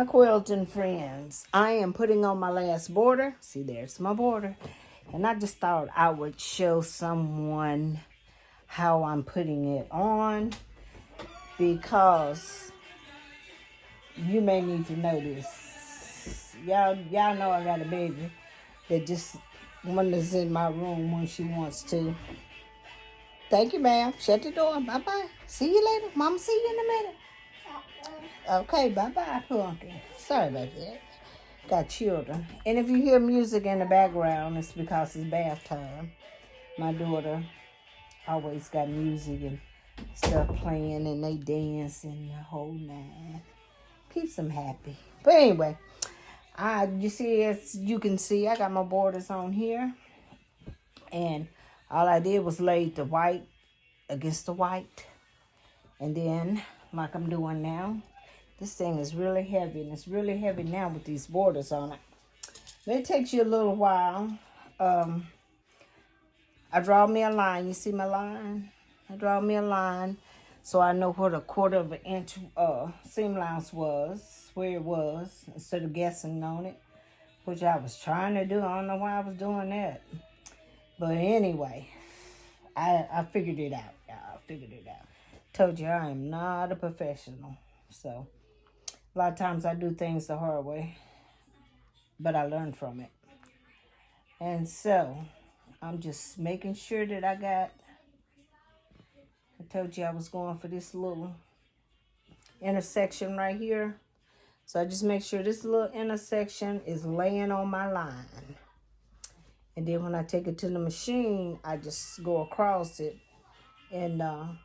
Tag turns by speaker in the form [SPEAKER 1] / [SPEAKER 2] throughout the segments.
[SPEAKER 1] quilting friends. I am putting on my last border. See, there's my border. And I just thought I would show someone how I'm putting it on, because you may need to know this. Y'all know I got a baby that just wanders in my room when she wants to. Thank you, ma'am. Shut the door. Bye-bye. See you later. Mama, see you in a minute. Okay, bye-bye, Pumpkin. Sorry about that. Got children. And if you hear music in the background, it's because it's bath time. My daughter always got music and stuff playing, and they dance and the whole nine. Keeps them happy. But anyway, you see, as you can see, I got my borders on here. And all I did was lay the white against the white. And then, like I'm doing now, this thing is really heavy, and it's really heavy now with these borders on it. It takes you a little while. I draw me a line. You see my line? I draw me a line so I know what a 1/4 of an inch seam allowance was, where it was, instead of guessing on it, which I was trying to do. I don't know why I was doing that. But anyway, I figured it out. I figured it out. Told you I am not a professional. So a lot of times I do things the hard way, but I learn from it. And so I'm just making sure that I told you I was going for this little intersection right here. So I just make sure this little intersection is laying on my line. And then when I take it to the machine, I just go across it. And I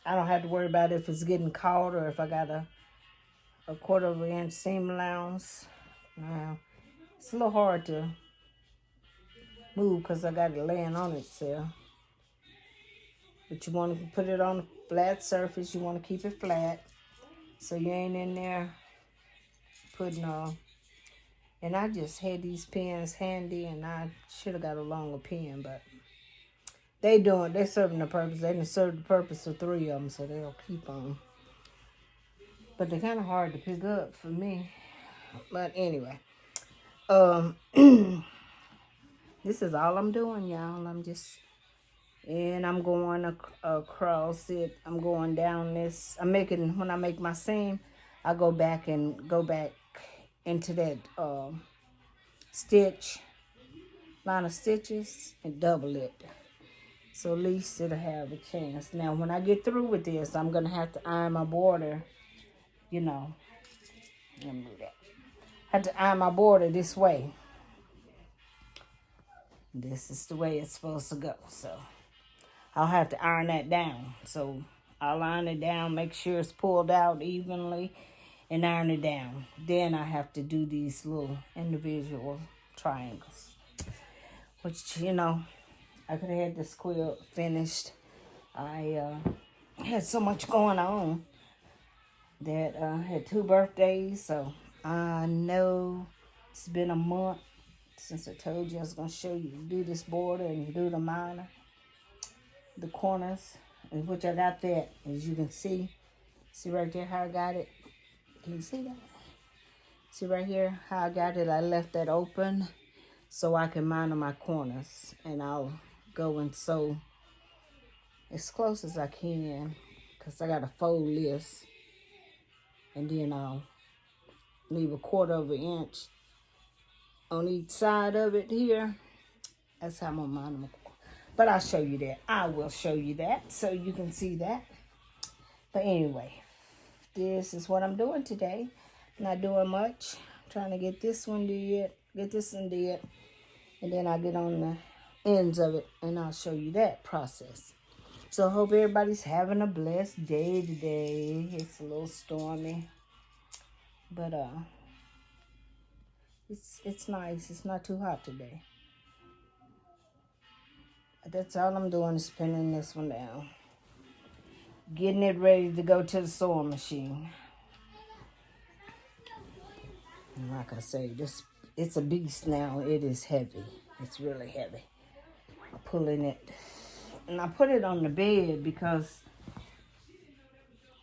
[SPEAKER 1] don't have to worry about if it's getting caught or if I got a 1/4 of an inch seam allowance. Now, it's a little hard to move because I got it laying on itself. But you want to put it on a flat surface. You want to keep it flat so you ain't in there putting and I just had these pens handy, and I should have got a longer pen, but they're serving the purpose. They done served the purpose of 3 of them, so they'll keep on. But they're kind of hard to pick up for me. But anyway, this is all I'm doing, y'all. I'm going across it. I'm going down this. When I make my seam, I go back into that line of stitches, and double it. So at least it'll have a chance. Now, when I get through with this, I'm going to have to iron my border, let me move that. Have to iron my border this way. This is the way it's supposed to go. So I'll have to iron that down. So I'll iron it down, make sure it's pulled out evenly, and iron it down. Then I have to do these little individual triangles, which, I could have had this quilt finished. I had so much going on that I had 2 birthdays, so I know it's been a month since I told you I was going to show you to do this border and do the corners, and which I got that, as you can see. See right there how I got it? Can you see that? See right here how I got it? I left that open so I can monitor my corners, and I'll go and sew as close as I can, because I got to fold this, and then I'll leave a 1/4 of an inch on each side of it here. That's how I'm gonna monitor my corners. But I'll show you that. I will show you that so you can see that. But anyway, this is what I'm doing today. Not doing much. Trying to get this one did, get this one did, and then I'll get on the ends of it, and I'll show you that process. So I hope everybody's having a blessed day today. It's a little stormy, but it's nice. It's not too hot today. That's all I'm doing is pinning this one down, getting it ready to go to the sewing machine. And like I say, it's a beast now. It is heavy. It's really heavy. I'm pulling it. And I put it on the bed because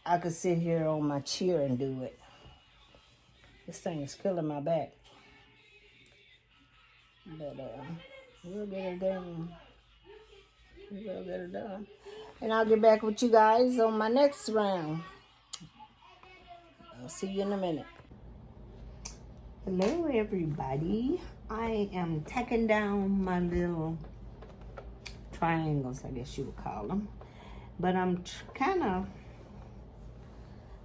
[SPEAKER 1] I could sit here on my chair and do it. This thing is killing my back. But we'll get it done. We'll get it done. And I'll get back with you guys on my next round. I'll see you in a minute. Hello, everybody. I am taking down my little triangles, I guess you would call them. But I'm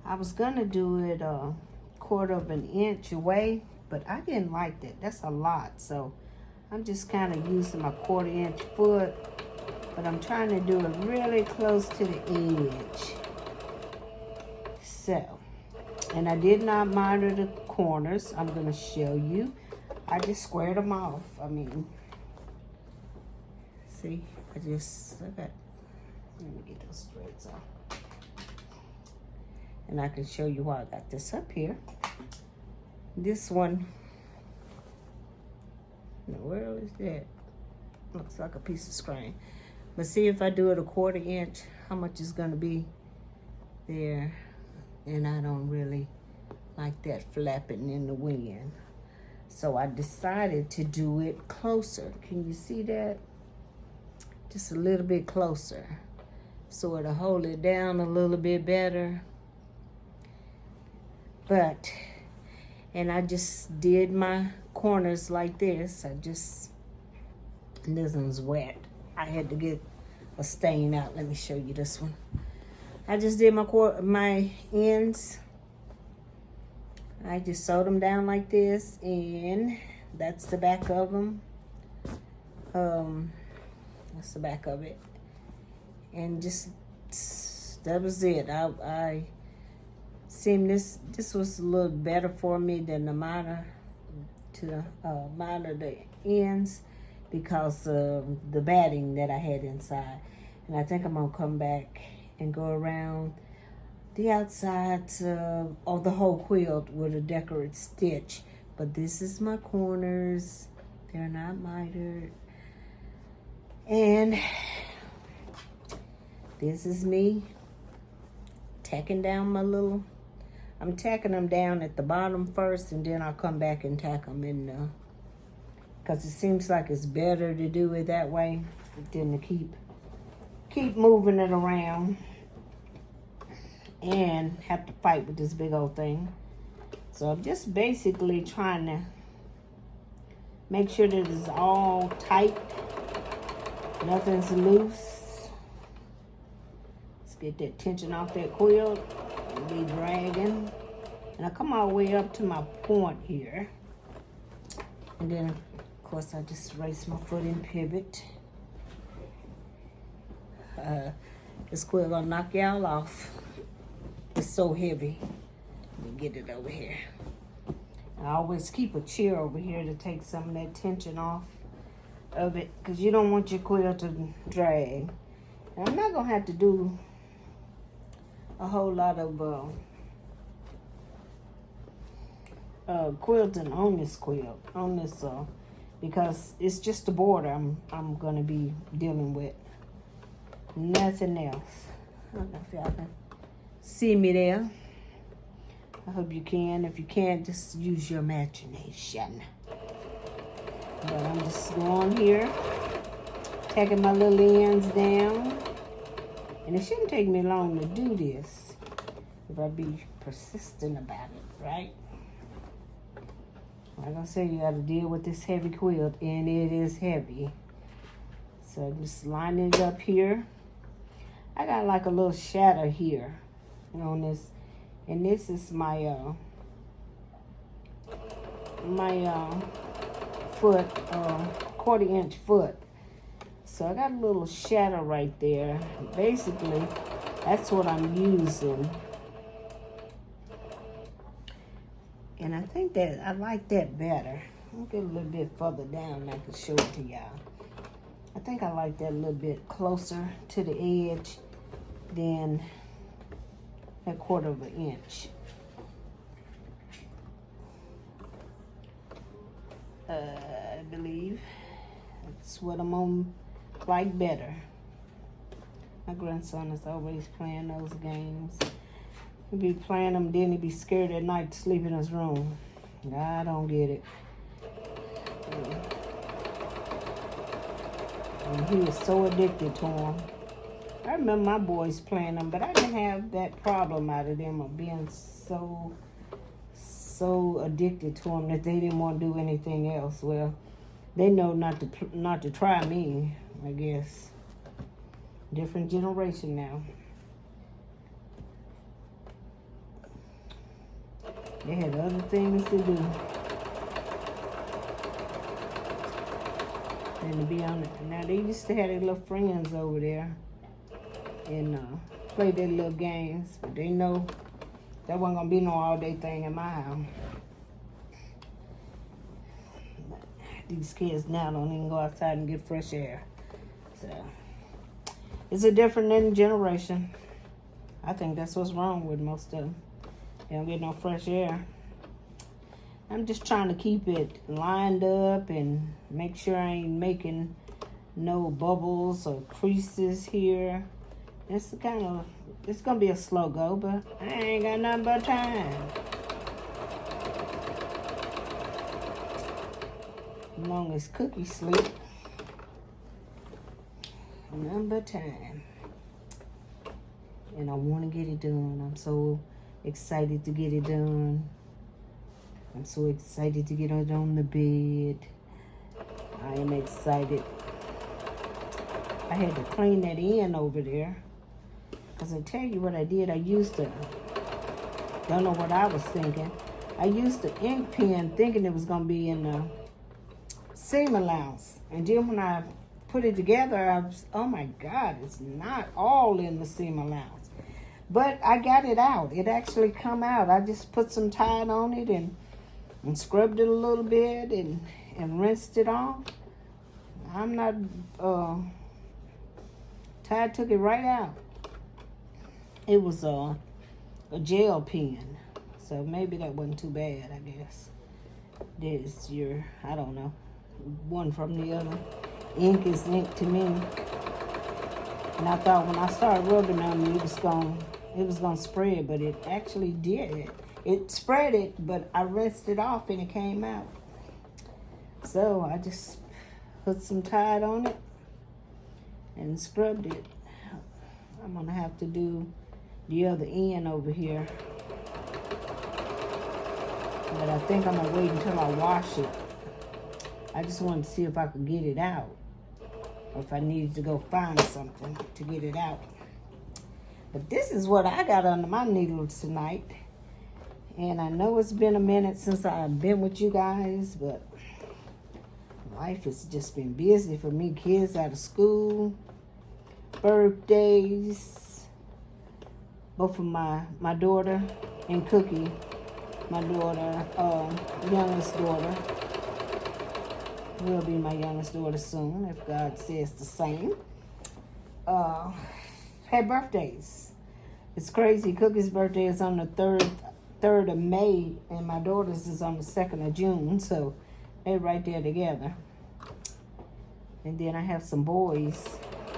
[SPEAKER 1] I was going to do it a 1/4 of an inch away, but I didn't like that. That's a lot. So I'm just kind of using my 1/4 inch foot, but I'm trying to do it really close to the edge. So, and I did not miter the corners. I'm going to show you. I just squared them off. I mean, see, let me get those threads off. And I can show you why I got this up here. This one, where is that? Looks like a piece of screen. But see, if I do it a 1/4 inch, how much is going to be there? And I don't really like that flapping in the wind. So I decided to do it closer. Can you see that? Just a little bit closer. So it'll hold it down a little bit better. But, and I just did my corners like this. This one's wet. I had to get a stain out. Let me show you this one. I just did my ends. I just sewed them down like this, and that's the back of them. That's the back of it. And just, that was it. I seemed this was a little better for me than the miter the ends, because of the batting that I had inside. And I think I'm gonna come back and go around the outsides of the whole quilt with a decorative stitch. But this is my corners. They're not mitered. And this is me tacking down my little, I'm tacking them down at the bottom first, and then I'll come back and tack them in there. Because it seems like it's better to do it that way than to keep moving it around and have to fight with this big old thing. So I'm just basically trying to make sure that it's all tight. Nothing's loose. Let's get that tension off that quilt. Be dragging. And I come all the way up to my point here. And then, of course, I just raise my foot and pivot. This quilt gonna knock y'all off. It's so heavy. Let me get it over here. I always keep a chair over here to take some of that tension off of it, because you don't want your quilt to drag. And I'm not gonna have to do a whole lot of quilting on this quilt, because it's just the border I'm gonna be dealing with. Nothing else. I don't know if y'all can see me there. I hope you can. If you can't, just use your imagination. But I'm just going here, taking my little ends down. And it shouldn't take me long to do this if I be persistent about it, right? Like I said, you got to deal with this heavy quilt, and it is heavy. So just lining it up here. I got like a little shadow here on this, and this is my foot, 1/4 inch foot. So I got a little shadow right there. Basically, that's what I'm using. And I think that I like that better. I'll get a little bit further down and I can show it to y'all. I think I like that a little bit closer to the edge than that 1/4 of an inch. I believe that's what I'm on like better. My grandson is always playing those games. He'd be playing them, then he'd be scared at night to sleep in his room. I don't get it. And he was so addicted to them. I remember my boys playing them, but I didn't have that problem out of them of being so addicted to them that they didn't want to do anything else. Well, they know not to try me, I guess. Different generation now. They had other things to do than to be on it. Now, they used to have their little friends over there and play their little games, but they know that wasn't going to be no all-day thing in my house. These kids now don't even go outside and get fresh air. So, it's a different generation. I think that's what's wrong with most of them. They don't get no fresh air. I'm just trying to keep it lined up and make sure I ain't making no bubbles or creases here. It's gonna be a slow go, but I ain't got nothing but time. As long as Cookie sleep, nothing but time. And I want to get it done. I'm so excited to get it done. I'm so excited to get it on the bed. I am excited. I had to clean that in over there. Because I tell you what I did. I used to, don't know what I was thinking. I used the ink pen thinking it was going to be in the seam allowance. And then when I put it together, I was, oh my God, it's not all in the seam allowance. But I got it out. It actually come out. I just put some Tide on it and scrubbed it a little bit and rinsed it off. I'm not, Tide took it right out. It was a gel pen. So maybe that wasn't too bad, I guess. There's your, I don't know, one from the other. Ink is ink to me. And I thought when I started rubbing on it, it was gonna spread, but it actually did. It spread it, but I rinsed it off and it came out. So I just put some Tide on it and scrubbed it. I'm gonna have to do the other end over here. But I think I'm gonna wait until I wash it. I just wanted to see if I could get it out, or if I needed to go find something to get it out. But this is what I got under my needles tonight. And I know it's been a minute since I've been with you guys, but life has just been busy for me. Kids out of school, birthdays, both of my daughter and Cookie, my daughter, youngest daughter, will be my youngest daughter soon, if God says the same. Had birthdays. It's crazy. Cookie's birthday is on the 3rd of May, and my daughter's is on the 2nd of June, so they're right there together. And then I have some boys,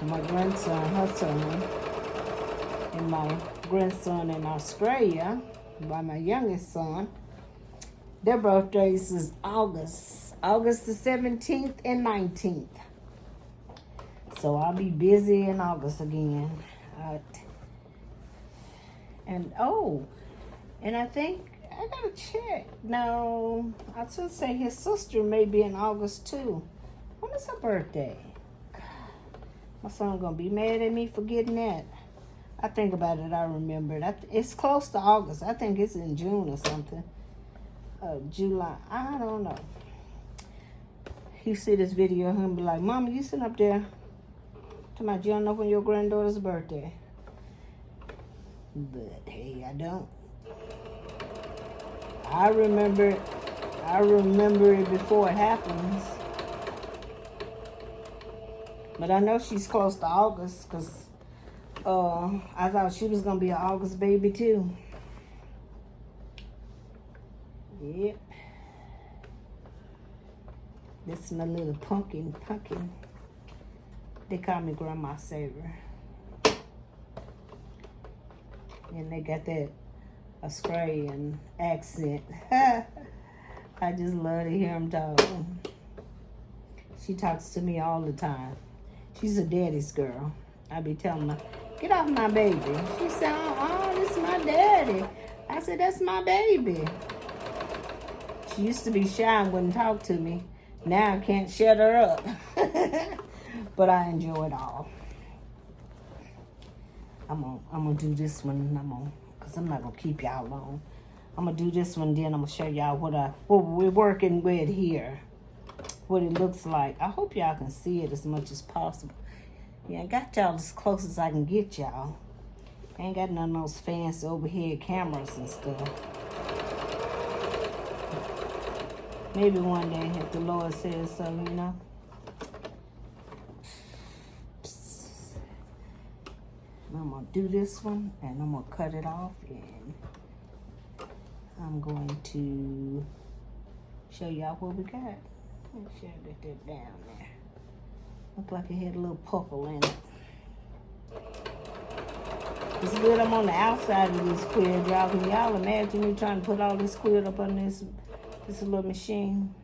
[SPEAKER 1] my grandson, her son, and my grandson in Australia, by my youngest son. Their birthdays is August the 17th and 19th. So I'll be busy in August again. And I think I gotta check. No, I should say his sister may be in August too. When is her birthday? God, my son gonna be mad at me for getting that. I think about it, I remember it. It's close to August. I think it's in June or something. July, I don't know. He see this video and be like, Mama, you sitting up there to my, you don't know when your granddaughter's birthday. But hey, I don't. I remember it before it happens. But I know she's close to August because I thought she was going to be an August baby too. Yep. This is my little pumpkin. They call me Grandma Saver. And they got that Australian accent. I just love to hear him talk. She talks to me all the time. She's a daddy's girl. I be telling her, get off my baby. She said, oh, this is my daddy. I said, that's my baby. She used to be shy and wouldn't talk to me. Now I can't shut her up. But I enjoy it all. I'm gonna do this one, cause I'm not gonna keep y'all long. I'm gonna do this one, then I'm gonna show y'all what we're working with here, what it looks like. I hope y'all can see it as much as possible. Yeah, I got y'all as close as I can get y'all. I ain't got none of those fancy overhead cameras and stuff. Maybe one day, if the Lord says so, you know. I'm gonna do this one, and I'm gonna cut it off, and I'm going to show y'all what we got. Make sure I get that down there. Look like it had a little puckle in it. It's good I'm on the outside of this quilt, y'all. Can y'all imagine me trying to put all this quilt up on this little machine?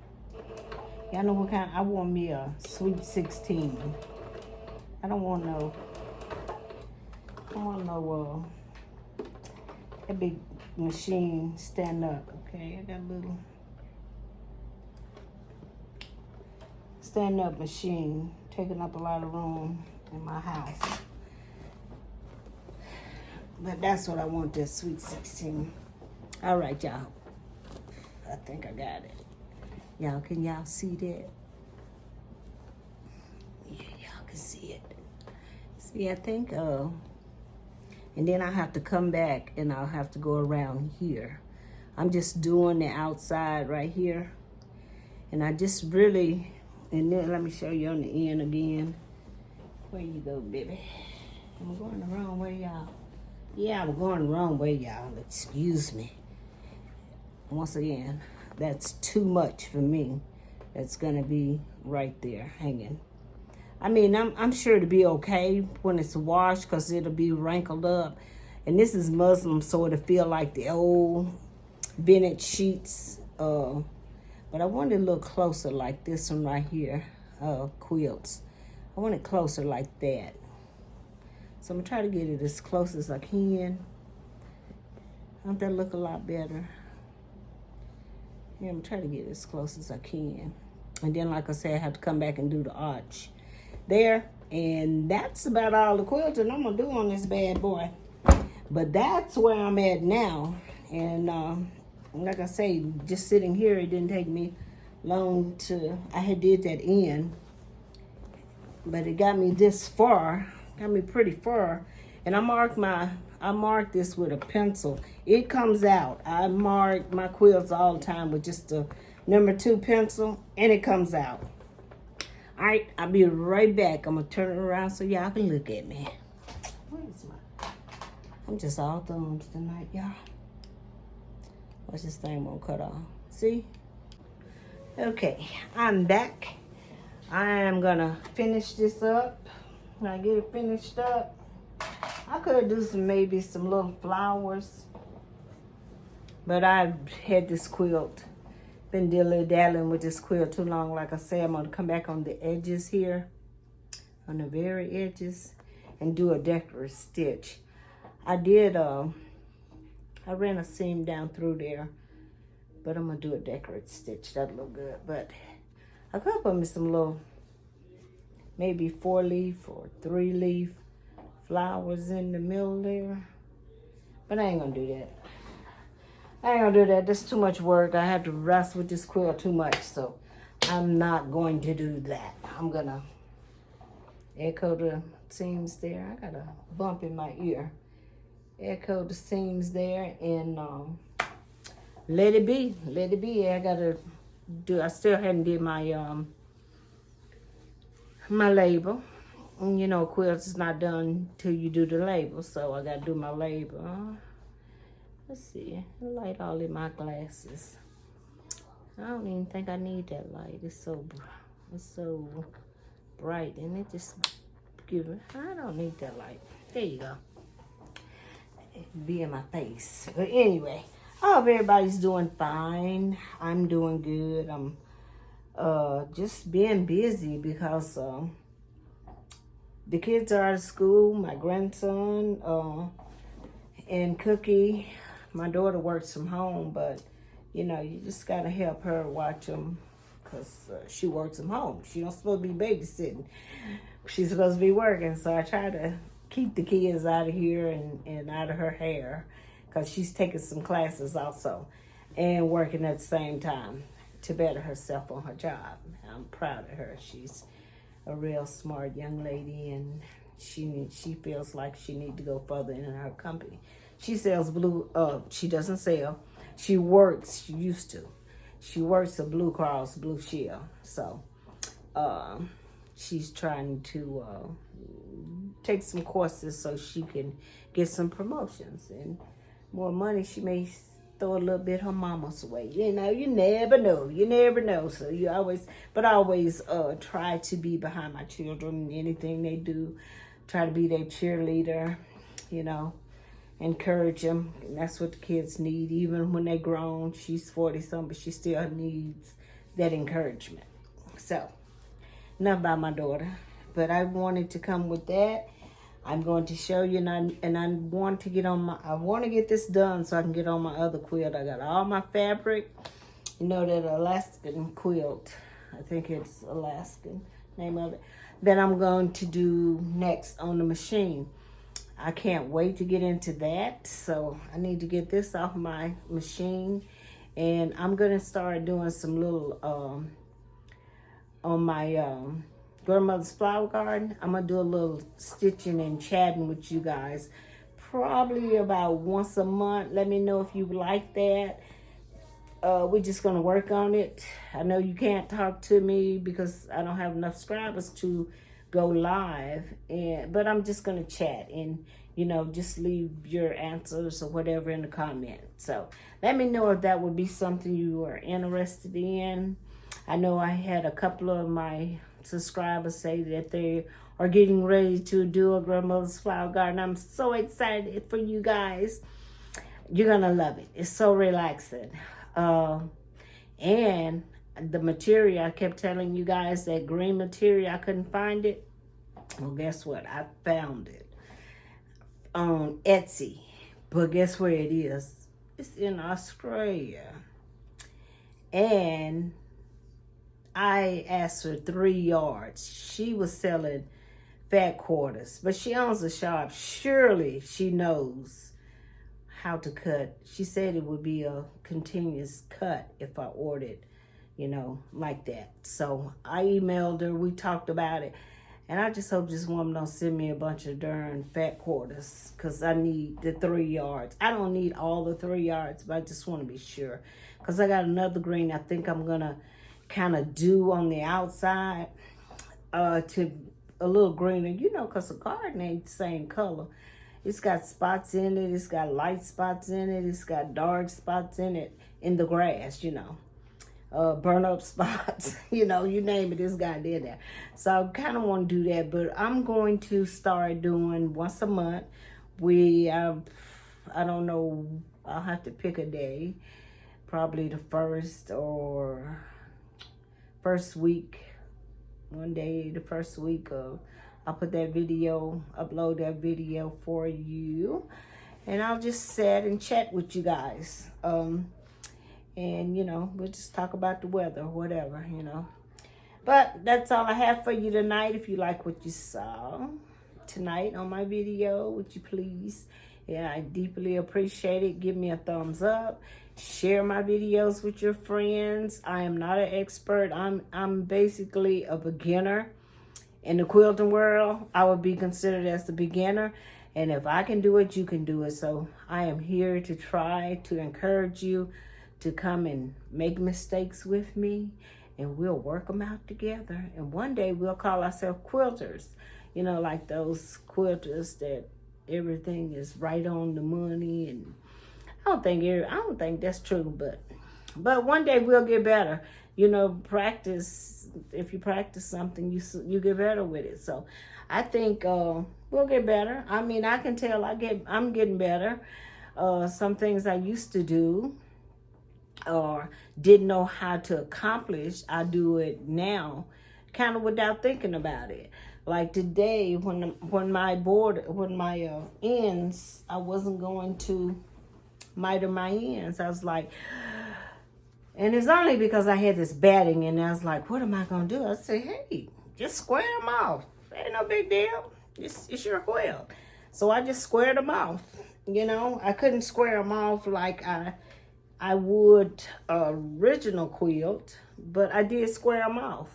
[SPEAKER 1] Y'all know what kind? I want me a Sweet 16. I don't want no that big machine stand up. Okay, I got a little stand up machine taking up a lot of room in my house. But that's what I want, this Sweet 16. All right, y'all. I think I got it. Y'all, can y'all see that? Yeah, y'all can see it. See, I think, and then I have to come back and I'll have to go around here. I'm just doing the outside right here. And I just really, and then let me show you on the end again. Where you go, baby? I'm going the wrong way, y'all. Yeah, I'm going the wrong way, y'all. Excuse me. Once again, that's too much for me. That's gonna be right there hanging. I mean, I'm sure it'll be okay when it's washed because it'll be wrinkled up. And this is Muslim, so it'll feel like the old vintage sheets. But I want it a little closer like this one right here, quilts. I want it closer like that. So I'm gonna try to get it as close as I can. Don't that look a lot better? Yeah, I'm trying to get it as close as I can. And then, like I said, I have to come back and do the arch there. And that's about all the quilting I'm gonna do on this bad boy. But that's where I'm at now. And like I say, just sitting here, it didn't take me long to, I had did that end. But it got me this far, got me pretty far. And I marked this with a pencil. It comes out. I mark my quilts all the time with just a number 2 pencil, and it comes out. All right, I'll be right back. I'm gonna turn it around so y'all can look at me. Where's my? I'm just all thumbs tonight, y'all. What's this thing gonna cut off? See? Okay, I'm back. I am gonna finish this up. When I get it finished up, I could do maybe some little flowers. But I've had this quilt, been dilly-dallying with this quilt too long. Like I said, I'm gonna come back on the edges here, on the very edges, and do a decorative stitch. I did, I ran a seam down through there, but I'm gonna do a decorative stitch. That'll look good. But I could put me some little, maybe 4-leaf or 3-leaf flowers in the middle there. But I ain't gonna do that. I ain't gonna do that. That's too much work. I have to wrestle with this quilt too much, so I'm not going to do that. I'm gonna echo the seams there. I got a bump in my ear. Echo the seams there and let it be. Let it be. I gotta do. I still haven't did my my label. And, you know, quilts is not done till you do the label, so I gotta do my label. Let's see, light all in my glasses. I don't even think I need that light. It's so bright, and it just I don't need that light. There you go. It be in my face. But anyway, I hope everybody's doing fine. I'm doing good. I'm just being busy because the kids are out of school. My grandson and Cookie, my daughter works from home, but you know, you just gotta help her watch them because she works from home. She don't supposed to be babysitting. She's supposed to be working, so I try to keep the kids out of here and out of her hair because she's taking some classes also and working at the same time to better herself on her job. I'm proud of her. She's a real smart young lady, and she feels like she need to go further in her company. She sells blue. She doesn't sell. She works. She used to. She works at Blue Cross Blue Shield. So, she's trying to take some courses so she can get some promotions and more money. She may throw a little bit her mama's way. You know, you never know. You never know. So you always, but I always try to be behind my children. Anything they do, try to be their cheerleader. You know, encourage them. And that's what the kids need. Even when they're grown, she's 40-something, but she still needs that encouragement. So, enough about my daughter. But I wanted to come with that. I'm going to show you, and I want to get on my, I want to get this done so I can get on my other quilt. I got all my fabric. You know, that Alaskan quilt. I think it's Alaskan, name of it. That I'm going to do next on the machine. I can't wait to get into that. So I need to get this off my machine. And I'm going to start doing some little, on my grandmother's flower garden. I'm going to do a little stitching and chatting with you guys. Probably about once a month. Let me know if you like that. We're just going to work on it. I know you can't talk to me because I don't have enough subscribers to go live, but I'm just going to chat and, you know, just leave your answers or whatever in the comments. So let me know if that would be something you are interested in. I know I had a couple of my subscribers say that they are getting ready to do a grandmother's flower garden. I'm so excited for you guys. You're going to love it. It's so relaxing. And the material, I kept telling you guys that green material, I couldn't find it. Well, guess what? I found it on Etsy. But guess where it is? It's in Australia. And I asked for 3 yards. She was selling fat quarters, but she owns a shop. Surely she knows how to cut. She said it would be a continuous cut if I ordered, you know, like that. So I emailed her. We talked about it. And I just hope this woman don't send me a bunch of darn fat quarters because I need the 3 yards. I don't need all the 3 yards, but I just want to be sure. Because I got another green I think I'm going to kind of do on the outside to a little greener, you know, because the garden ain't the same color. It's got spots in it. It's got light spots in it. It's got dark spots in it in the grass, you know. Burn up spots, you know, you name it, this guy did that. So I kind of want to do that, but I'm going to start doing once a month. I don't know, I'll have to pick a day, probably the first week, one day, the first week of, I'll put that video, upload that video for you, and I'll just sit and chat with you guys. And, you know, we'll just talk about the weather or whatever, you know. But that's all I have for you tonight. If you like what you saw tonight on my video, would you please? Yeah, I deeply appreciate it. Give me a thumbs up. Share my videos with your friends. I am not an expert. I'm basically a beginner in the quilting world. I would be considered as the beginner. And if I can do it, you can do it. So I am here to try to encourage you to come and make mistakes with me, and we'll work them out together. And one day we'll call ourselves quilters, you know, like those quilters that everything is right on the money. And I don't think that's true, but one day we'll get better. You know, practice. If you practice something, you get better with it. So I think we'll get better. I mean, I can tell I'm getting better. some things I used to do or didn't know how to accomplish, I do it now, kind of without thinking about it. Like today, when my ends, I wasn't going to miter my ends. I was like, and it's only because I had this batting, and I was like, what am I gonna do? I said, hey, just square them off. Ain't no big deal. It's your quilt. So I just squared them off. You know, I couldn't square them off like I would original quilt, but I did square them off.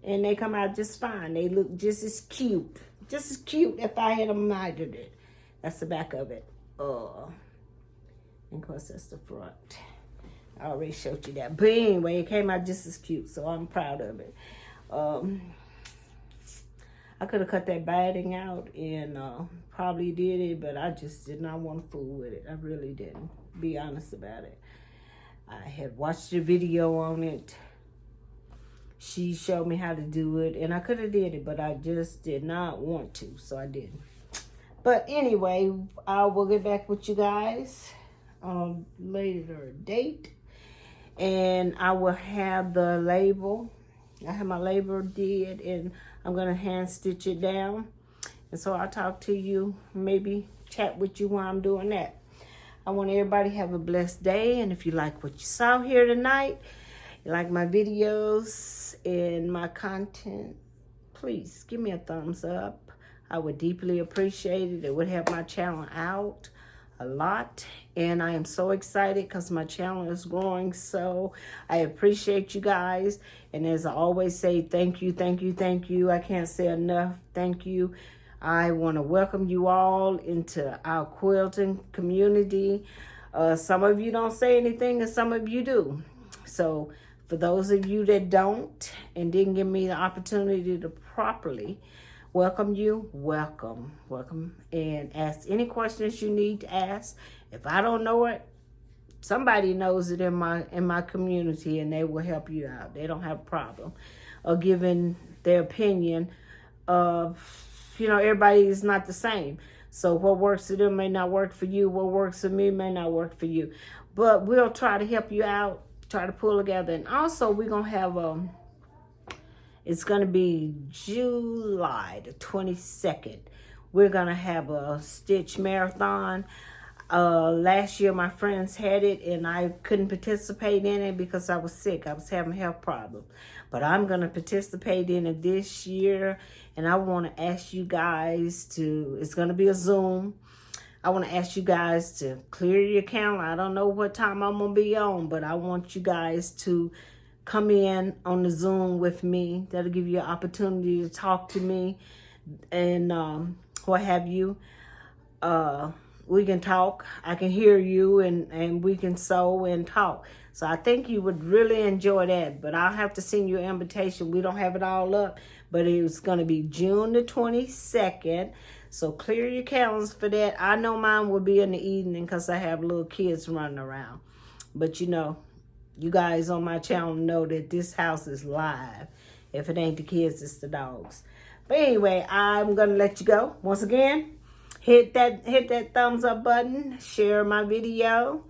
[SPEAKER 1] And they come out just fine. They look just as cute. Just as cute if I had them mitered it. That's the back of it. And of course, that's the front. I already showed you that. But anyway, it came out just as cute, so I'm proud of it. I could have cut that batting out and probably did it, but I just did not want to fool with it. I really didn't. Be honest about it. I had watched a video on it. She showed me how to do it, and I could have did it, but I just did not want to, so I didn't. But anyway, I will get back with you guys on a later date, and I will have the label. I have my label did, and I'm going to hand stitch it down. And so I'll talk to you, maybe chat with you while I'm doing that. I want everybody to have a blessed day. And if you like what you saw here tonight, you like my videos and my content, please give me a thumbs up. I would deeply appreciate it. It would help my channel out a lot. And I am so excited because my channel is growing. So I appreciate you guys. And as I always say, thank you, thank you, thank you. I can't say enough thank you. I want to welcome you all into our quilting community. Some of you don't say anything and some of you do. So for those of you that don't and didn't give me the opportunity to properly welcome you, welcome. And ask any questions you need to ask. If I don't know it, somebody knows it in my community and they will help you out. They don't have a problem of giving their opinion of, you know, everybody is not the same. So what works for them may not work for you. What works for me may not work for you. But we'll try to help you out, try to pull together. And also we're going to have it's going to be July the 22nd. We're going to have a stitch marathon. Last year my friends had it and I couldn't participate in it because I was sick. I was having a health problem. But I'm going to participate in it this year. And I want to ask you guys to, it's going to be a Zoom. I want to ask you guys to clear your calendar. I don't know what time I'm going to be on, but I want you guys to come in on the Zoom with me. That'll give you an opportunity to talk to me and what have you. We can talk. I can hear you and we can sew and talk. So I think you would really enjoy that. But I'll have to send you an invitation. We don't have it all up, but it's going to be June the 22nd. So clear your calendars for that. I know mine will be in the evening because I have little kids running around. But you know, you guys on my channel know that this house is live. If it ain't the kids, it's the dogs. But anyway, I'm going to let you go. Once again, hit that thumbs up button, share my video,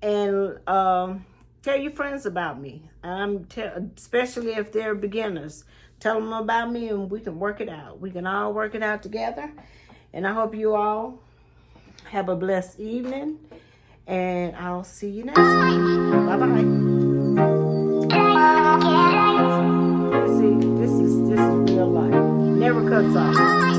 [SPEAKER 1] and tell your friends about me. Especially if they're beginners. Tell them about me and we can work it out. We can all work it out together. And I hope you all have a blessed evening. And I'll see you next time. Bye-bye. See, this is real life. Never cuts off.